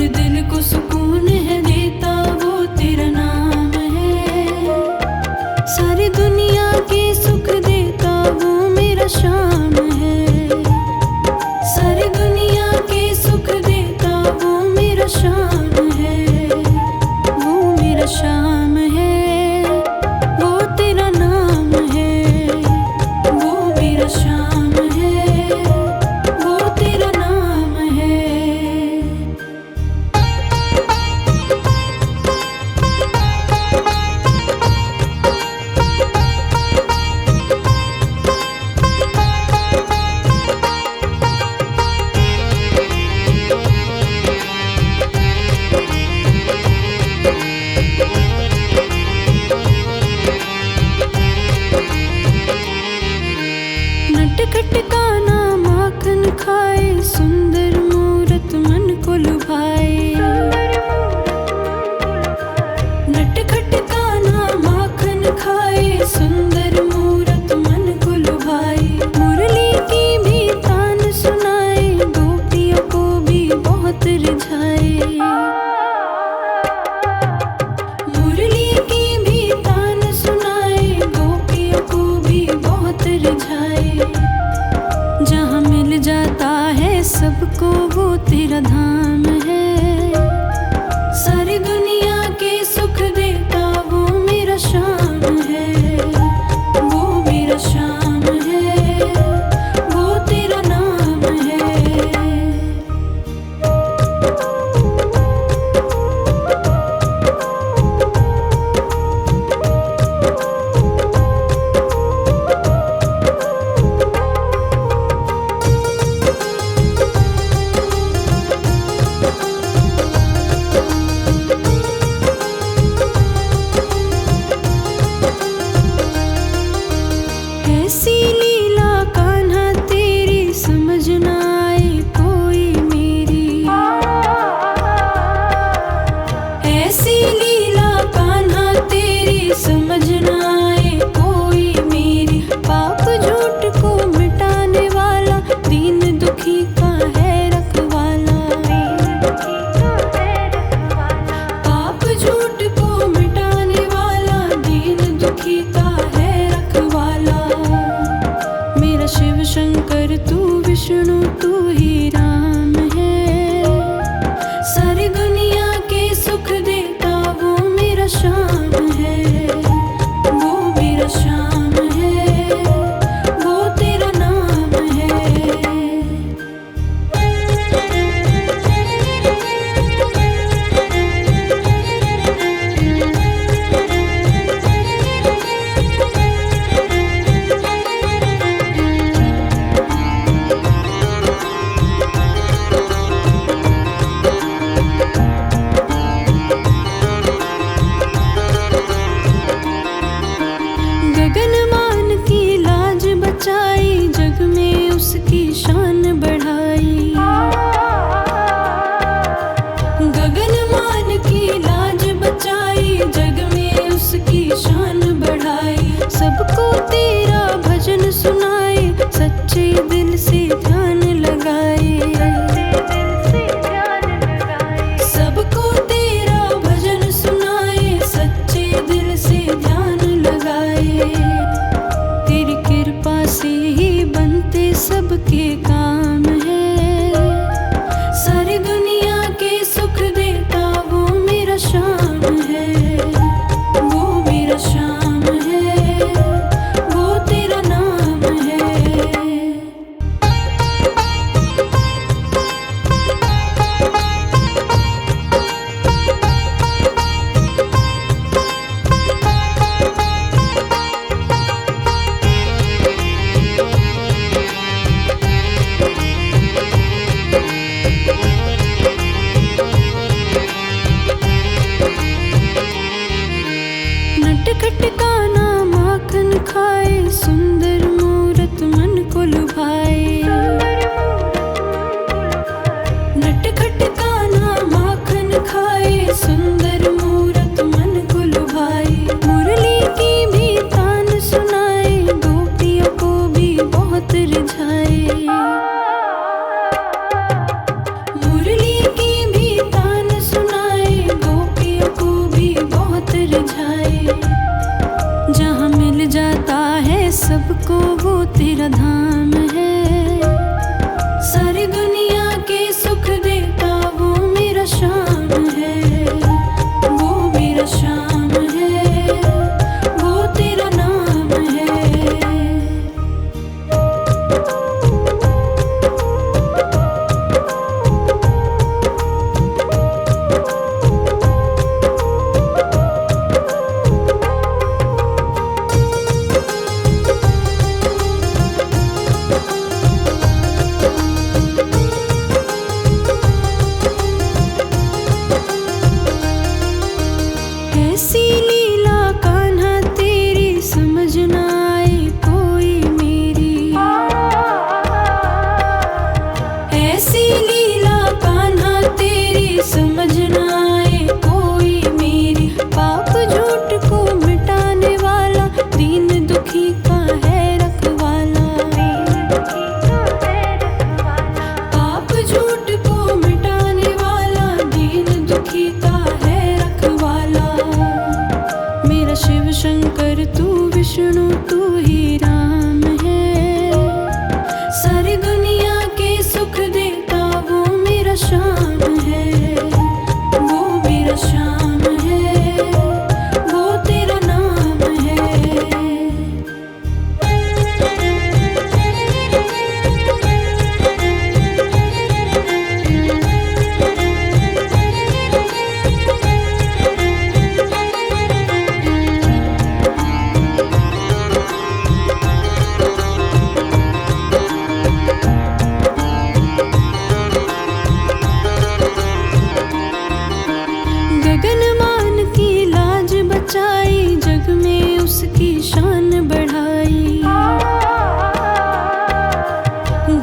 दिल को सुकून है देता वो तेरा नाम है। सारी दुनिया के सुख देता वो मेरा शाम है। सारी दुनिया के सुख देता वो मेरा शाम है। वो मेरा शाम है, वो तेरा नाम है। वो मेरा शाम है, वो तेरा नाम है। नटखट काना माखन खाए, सुंदर मूरत मन को लुभाए। नटखट काना माखन खाए, सुंदर मूरत मन को लुभाए। मुरली की भी तान सुनाए, गोपियों को भी बहुत रिझाए। मुरली की भी तान सुनाए, गोपियों को भी बहुत रिझाए। जहाँ मिल जाता है सबको वो तेरा धाम है। सारी दुनिया के सुख देता वो मेरा शाम है। वो मेरा शाम है, वो तेरा नाम है। शाम है, वो मेरा शाम है, वो तेरा नाम है। ऐसी लीला कान्हा तेरी समझ ना आए कोई मेरी, ऐसी लीला कान्हा तेरी समझ ना आए कोई मेरी। पाप झूठ को मिटाने वाला, दीन दुखी का है रखवाला, पाप झूठ को मिटाने वाला, दीन दुखी का है रखवाला। मेरा शिव शंकर तू विष्णु तू ही राम है, सारी दुनिया के सुख देता वो मेरा श्याम है, वो मेरा श्याम है, वो तेरा नाम है। गगन मान की लाज बचाई, जग में उसकी शान बढ़ाई।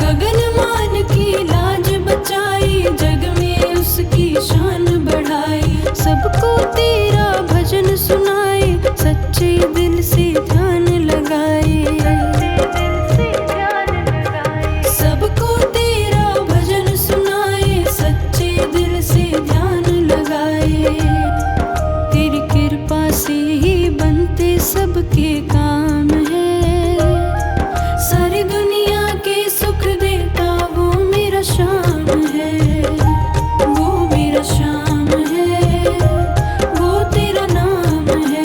गगन मान की लाज बचाई, जग में उसकी शान बढ़ाई। सबको तेरा भजन सुनाए, सच्चे दिल से ध्यान लगाए, सबको तेरा भजन सुनाए, सच्चे दिल से ध्यान लगाए। तेरी कृपा से ही बनते सबके काम है, सारी दुनिया के सुख देता वो मेरा श्याम है, वो मेरा श्याम है, वो तेरा नाम है।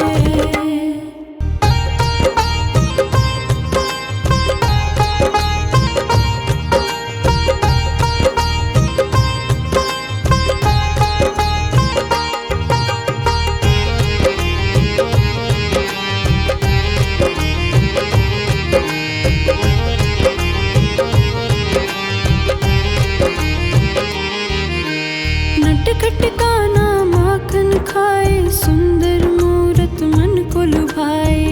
नटखट कान्हा माखन खाए, सुंदर मूरत मन को लुभाए।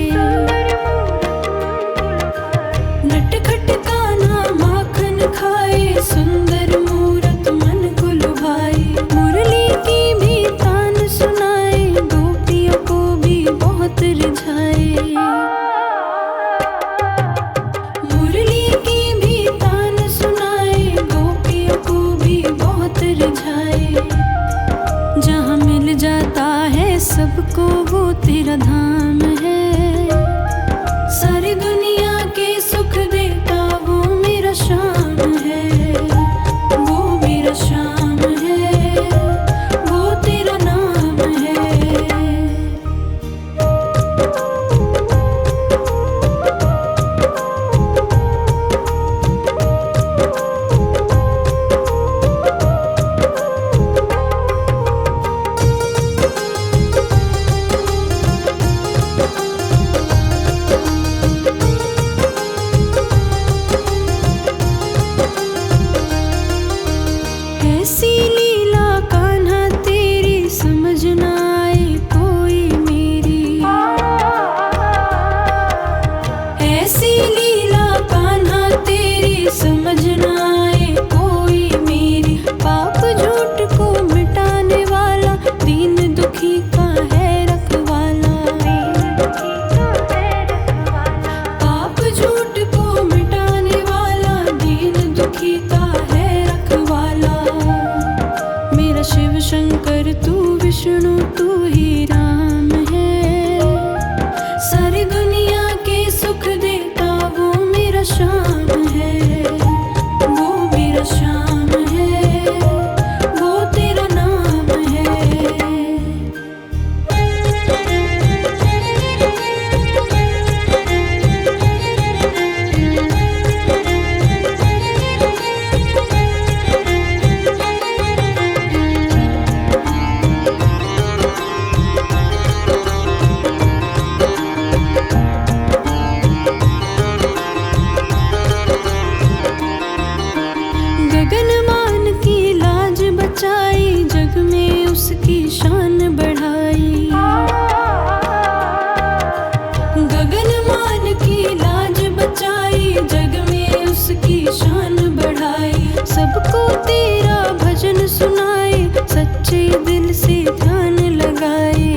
नटखट कान्हा माखन खाए, सुंदर मूरत मन को लुभाए। मुरली की भी तान सुनाए, गोपियों को भी बहुत रिझाए। मुरली की भी तान सुनाए, गोपियों को भी बहुत रिझाए। जहाँ मिल जाता है सबको वो तेरा धाम है, सारी दुनिया के सुख देता वो मेरा श्याम है, वो मेरा श्याम है, वो तेरा नाम है। ऐसी लीला कान्हा तेरी समझ ना आए कोई मेरी, ऐसी लीला कान्हा तेरी समझ ना आए कोई मेरी। पाप झूठ को मिटाने वाला, दीन दुखी का है रखवाला, पाप झूठ को मिटाने वाला, दीन दुखी का है रखवाला। मेरा शिव शंकर तू विष्णु तू ही राम है, सारी दुनिया के सुख देता वो मेरा श्याम है, वो मेरा श्याम है, वो तेरा नाम है। सच्चे दिल से ध्यान लगाए।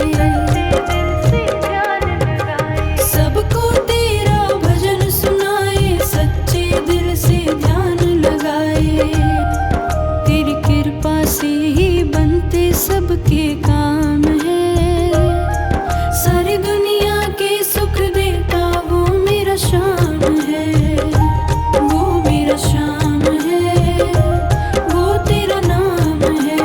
सबको तेरा भजन सुनाए, सच्चे दिल से ध्यान लगाए। तेरी कृपा से ही बनते सबके काम है। सारी दुनिया के सुख देता वो मेरा श्याम है, वो मेरा श्याम है, वो तेरा नाम है।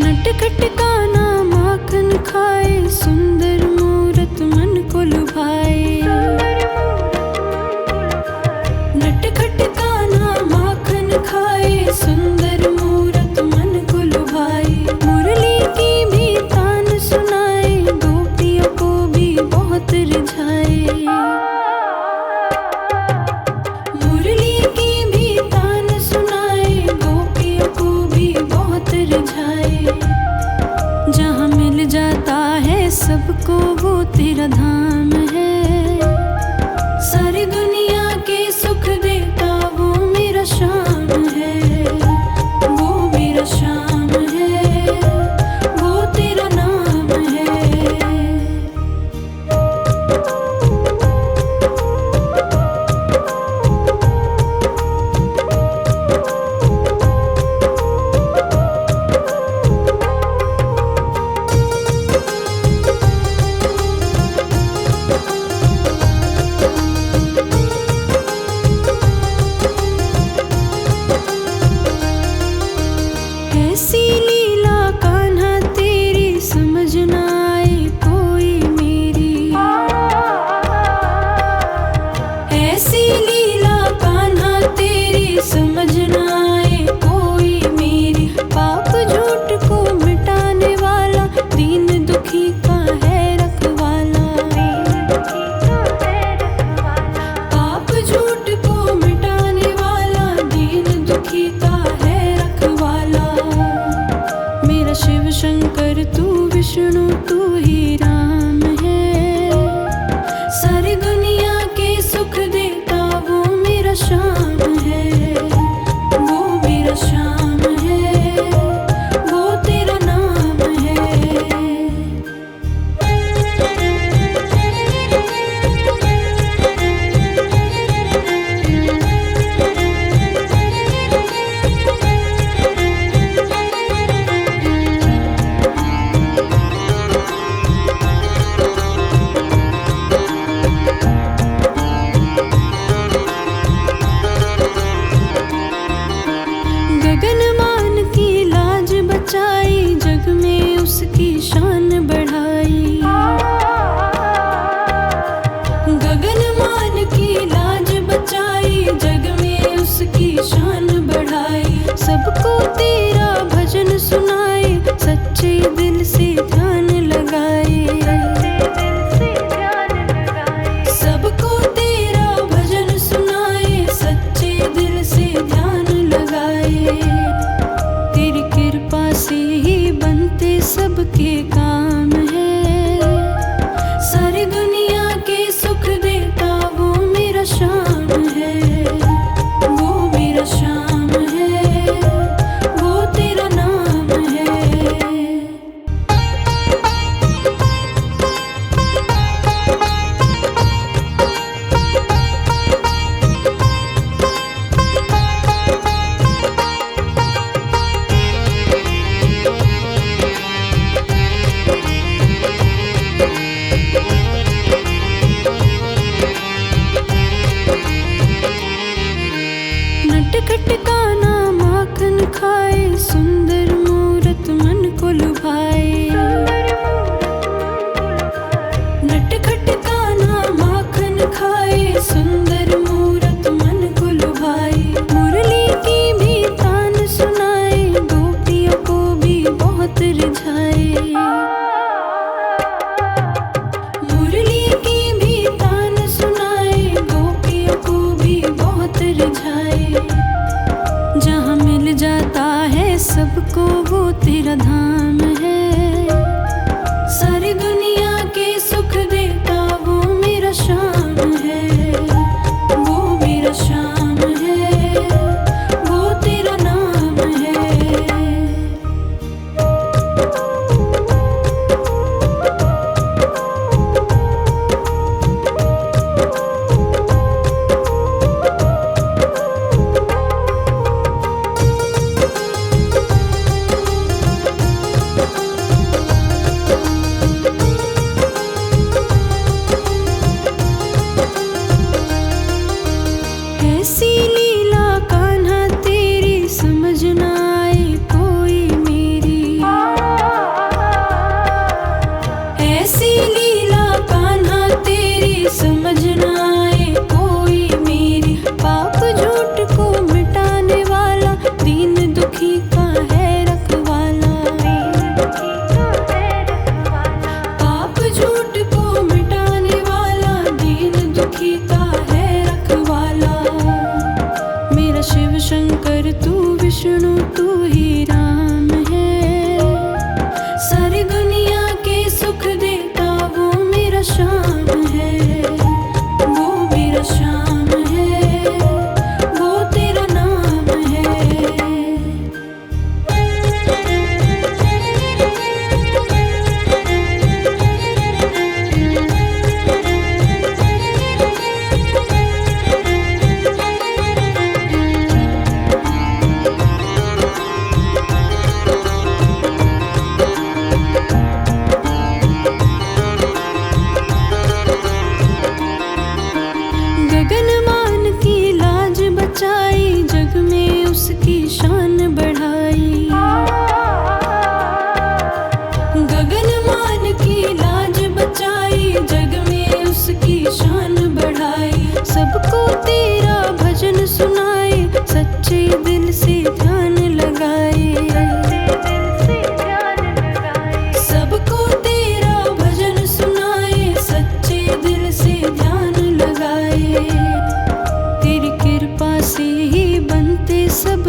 नटखट काना माखन खाए, सुंदर मूरत मन को लुभाए। नटखट काना माखन खाए, सुंदर मूरत मन को लुभाए। मुरली की भी तान सुनाए, गोपियों को भी बहुत रिझाए। मुरली की भी तान सुनाए, गोपियों को भी बहुत रिझाए। जहाँ मिल जाता है सबको वो तेरा धाम है। सारी दुनिया के सुख देता वो मेरा श्याम है, वो मेरा श्याम है, वो तेरा नाम है। ऐसी लीला कान्हा तेरी समझ न आए कोई मेरी। ऐसी लीला कान्हा तेरी समझ न आए कोई मेरी। पाप झूठ को मिटाने वाला, दीन दुखी का है रखवाला। पाप झूठ को मिटाने वाला, दीन दुखी का है रखवाला। मेरा शिव शंकर तू विष्णु तू ही राम है। सारी दुनिया के सुख देता वो मेरा श्याम है, वो मेरा श्याम है, वो तेरा नाम है। गगन मान की लाज बचाई, जग में उसकी शान बढ़ाई। गगन मान की लाज बचाई, जग में उसकी शान बढ़ाई। सबको तेरा भजन सुनाए, सच्चे दिल से ध्यान लगाए। सबको तेरा भजन सुनाए, सच्चे दिल से ध्यान लगाए। तेरी कृपा से ही बनते सबके काम है। सारी दुनिया के सुख देता वो मेरा श्याम है, वो मेरा श्याम है, वो तेरा नाम है। नटखट काना माखन खाए, सुंदर मूरत मन को लुभाए। नटखट काना माखन खाए, सुंदर मूरत मन को लुभाए। मुरली की भी तान सुनाए, गोपियों को भी बहुत रिझाए। मुरली की भी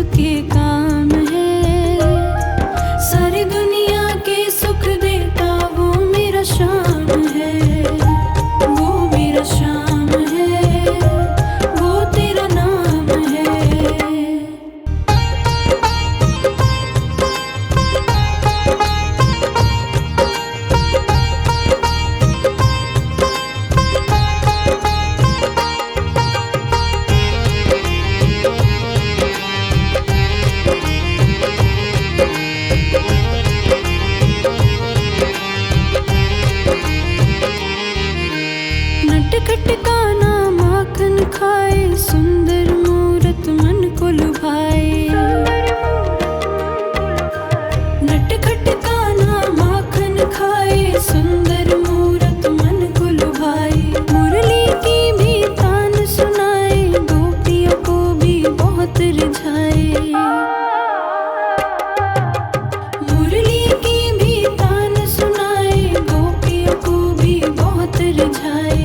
सबके काम है। सारी दुनिया के सुख देता वो मेरा शाम है, वो मेरा शाम है, वो तेरा नाम है। नटखट काना माखन खाए, सुंदर मूरत मन को लुभाए। नटखट काना माखन खाए, सुंदर मूरत मन को लुभाए। मुरली की भी तान सुनाए, गोपियों को भी बहुत रिझाए। मुरली की भी तान सुनाए, गोपियों को भी बहुत रिझाए।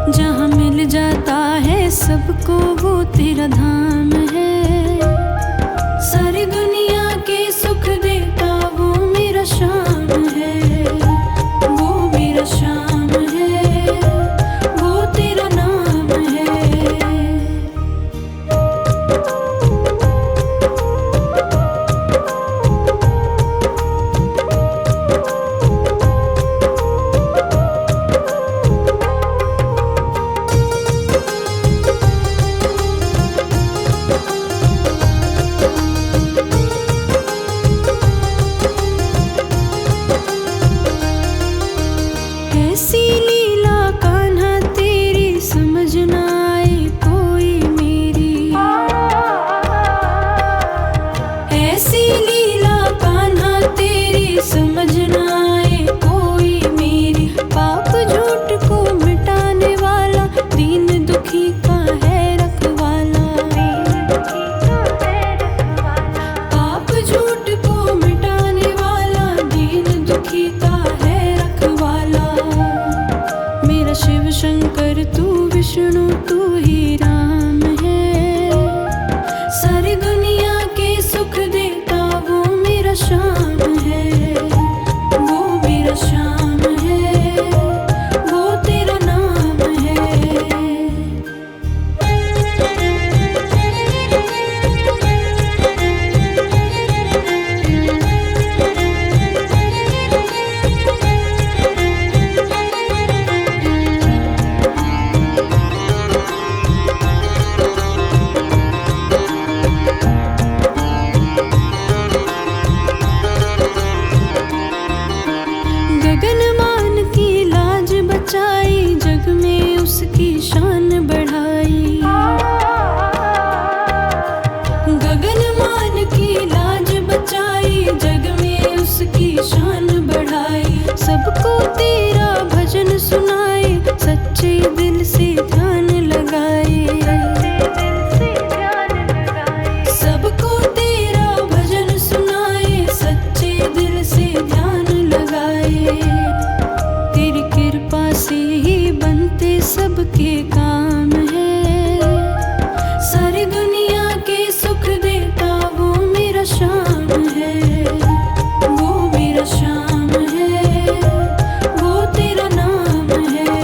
जहाँ मिल जाता है सबको वो तेरा धाम है। सारी दुनिया के सुख देता वो मेरा शाम है, वो मेरा शाम है, वो तेरा नाम है। ऐसी लीला कान्हा तेरी समझ ना आए कोई मेरी। ऐसी लीला कान्हा तेरी समझ ना आए कोई मेरी। पाप झूठ को मिटाने वाला, दीन दुखी का है रखवाला। पाप झूठ को मिटाने वाला, दीन दुखी का है रखवाला। मेरा शिव शंकर तू विष्णु तू ही राम है। सारी दुनिया के सुख देता वो मेरा शाम है, वो मेरा शाम है, वो तेरा नाम है। गगन मान की लाज बचाई, जग में उसकी शान बढ़ाई। गगन मान की लाज बचाई, जग में उसकी शान बढ़ाई। सबको तेरा भजन सुनाए, सच्चे दिल से ध्यान लगाए। सबको तेरा भजन सुनाए, सच्चे दिल से ध्यान लगाए। तेरी कृपा से ही बनते सबके काम है। सारी दुनिया के सुख देता वो मेरा शाम है, वो मेरा शाम है, वो तेरा नाम है।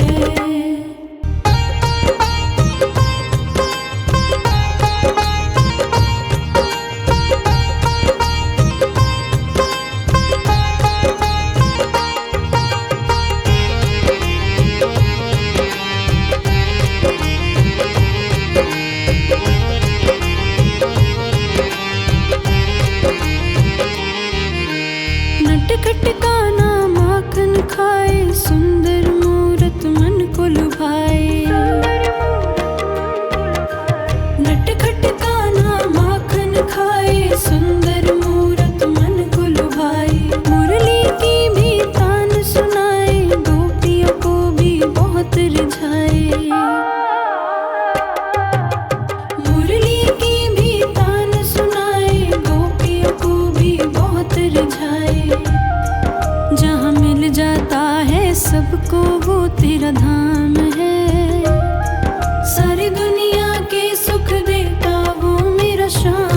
नटखट काना माखन खाए, सुंदर मूरत मन को लुभाए। नटखट काना माखन खाए, सुंदर मूरत मन को लुभाए। मुरली की भी तान सुनाए, गोपियों को भी बहुत रिझाए। मुरली की भी तान सुनाए, गोपियों को भी बहुत रिझाए। जहाँ मिल जाता है सबको वो तेरा धाम है। सारी दुनिया के सुख देता वो मेरा शाम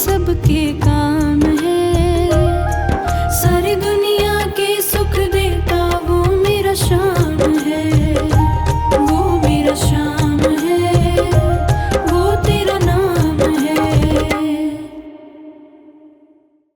सबके काम